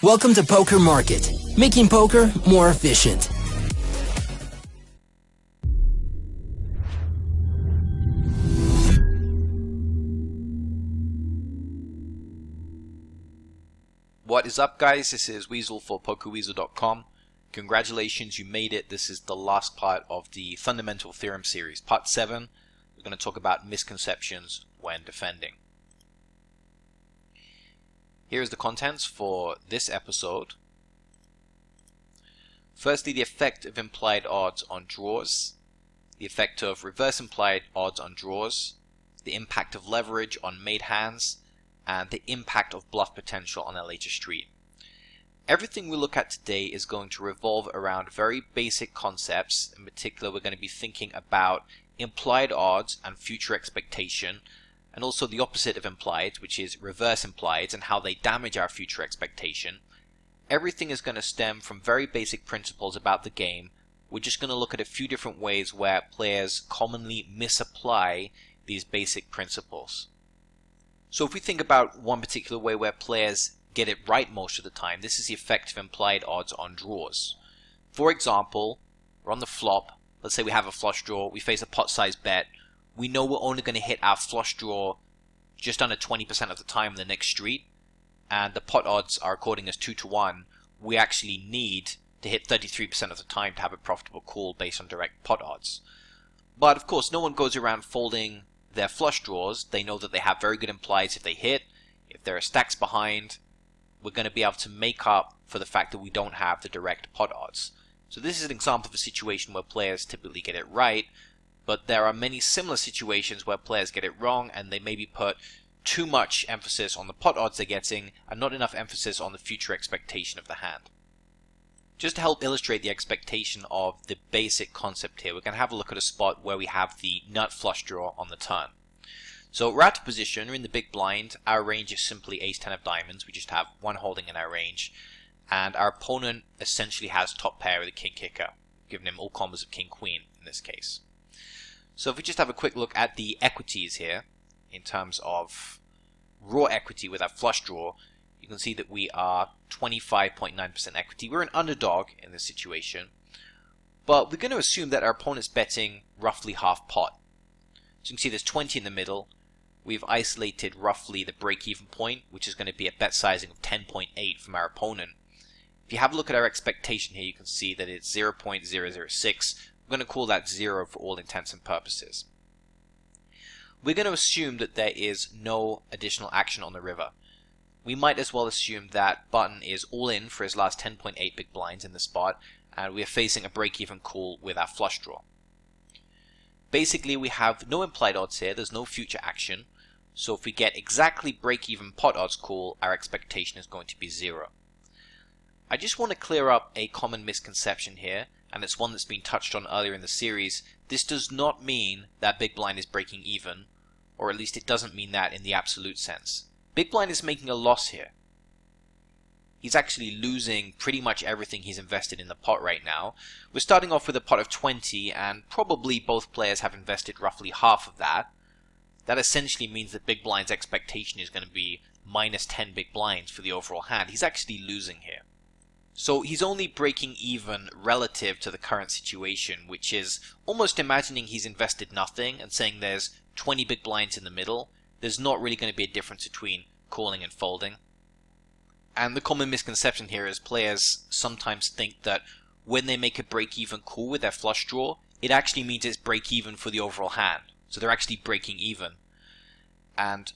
Welcome to Poker Market, making poker more efficient. What is up, guys? This is Weasel for PokerMarket.com. Congratulations, you made it. This is the last part of the Fundamental Theorem series, part 7. We're going to talk about misconceptions when defending. Here's the contents for this episode. Firstly, the effect of implied odds on draws, the effect of reverse implied odds on draws, the impact of leverage on made hands, and the impact of bluff potential on a later street. Everything we look at today is going to revolve around very basic concepts. In particular, we're going to be thinking about implied odds and future expectation, and also the opposite of implied, which is reverse implied, and how they damage our future expectation. Everything is going to stem from very basic principles about the game. We're just going to look at a few different ways where players commonly misapply these basic principles. So if we think about one particular way where players get it right most of the time, this is the effect of implied odds on draws. For example, we're on the flop. Let's say we have a flush draw. We face a pot size bet. We know we're only going to hit our flush draw just under 20% of the time in the next street, and the pot odds are quoting us 2 to 1. We actually need to hit 33% of the time to have a profitable call based on direct pot odds. But of course, no one goes around folding their flush draws. They know that they have very good implies if they hit. If there are stacks behind, we're going to be able to make up for the fact that we don't have the direct pot odds. So this is an example of a situation where players typically get it right, but there are many similar situations where players get it wrong, and they maybe put too much emphasis on the pot odds they're getting and not enough emphasis on the future expectation of the hand. Just to help illustrate the expectation of the basic concept here, we're going to have a look at a spot where we have the nut flush draw on the turn. So we're out of position, we're in the big blind. Our range is simply ace-10 of diamonds. We just have one holding in our range, and our opponent essentially has top pair with a king kicker, giving him all combos of king-queen in this case. So if we just have a quick look at the equities here, in terms of raw equity with our flush draw, you can see that we are 25.9% equity. We're an underdog in this situation, but we're going to assume that our opponent's betting roughly half pot. So you can see there's 20 in the middle. We've isolated roughly the break-even point, which is going to be a bet sizing of 10.8 from our opponent. If you have a look at our expectation here, you can see that it's 0.006. We're going to call that 0 for all intents and purposes. We're going to assume that there is no additional action on the river. We might as well assume that button is all in for his last 10.8 big blinds in the spot, and we are facing a break-even call with our flush draw. Basically, we have no implied odds here. There's no future action. So if we get exactly break-even pot odds call, our expectation is going to be 0. I just want to clear up a common misconception here, and it's one that's been touched on earlier in the series. This does not mean that big blind is breaking even, or at least it doesn't mean that in the absolute sense. Big blind is making a loss here. He's actually losing pretty much everything he's invested in the pot right now. We're starting off with a pot of 20, and probably both players have invested roughly half of that. That essentially means that big blind's expectation is going to be minus 10 big blinds for the overall hand. He's actually losing here. So he's only breaking even relative to the current situation, which is almost imagining he's invested nothing and saying there's 20 big blinds in the middle. There's not really going to be a difference between calling and folding. And the common misconception here is players sometimes think that when they make a break-even call with their flush draw, it actually means it's break-even for the overall hand. So they're actually breaking even. And